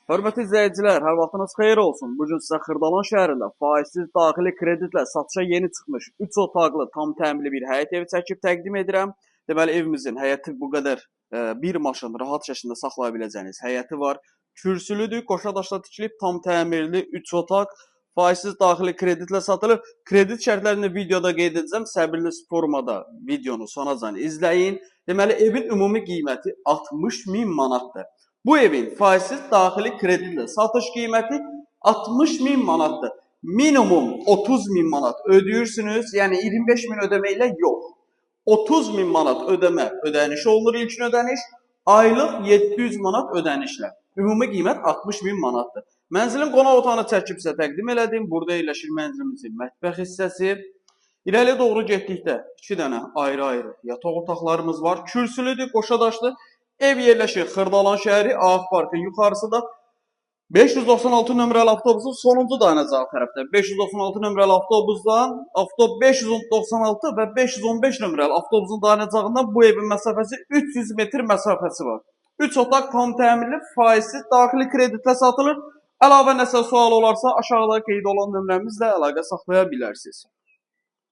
Hörmətli izləyicilər, hər vaxtınız xeyir olsun. Bugün sizə Xırdalan şəhərində faizsiz daxili kreditlə satışa yeni çıxmış 3 otaqlı tam təmirli bir həyət evi çəkib təqdim edirəm. Deməli, evimizin həyəti bu qədər bir maşın rahat şəkildə saxlaya biləcəyiniz həyəti var. Kürsülüdür, qoşa daşla tikilib, tam təmirli 3 otaq faizsiz daxili kreditlə satılır. Kredit şərtlərini videoda qeyd edəcəm. Səbirli formada videonu sonacan izləyin. Deməli, evin ümumi qiyməti 60.000 manatdır. Bu evin faizsiz daxili kreditlə satış qiyməti 60.000 manatdır. Minimum 30.000 manat ödəyirsiniz, yəni 25.000 ödəmə ilə yox. 30.000 manat ödəniş olunur ilkin ödəniş, aylıq 700 manat ödənişlə. Ümumi qiymət 60.000 manatdır. Mənzilin qonaq otağını çəkib sizə təqdim elədim. Burada yerləşir mənzilimizin mətbəx hissəsi. İrəliyə doğru getdikdə 2 dənə ayrı-ayrı yataq otaqlarımız var. Kürsülüdür, qoşadaşlı. Ev yerləşir Xırdalan şəhəri, Ağ Parkın yuxarısında 596 nömrəli avtobusun sonuncu dayanacağı tərəfdə. 596 nömrəli avtobusdan 596 və 515 nömrəli avtobusun dayanacağından bu evin məsafəsi 300 metr məsafəsi var. 3 otaq tam təmirli, faizsiz daxili kreditlə satılır. Əlavə nəsə sual olarsa aşağıda qeyd olan nömrəmizlə əlaqə saxlaya bilərsiniz.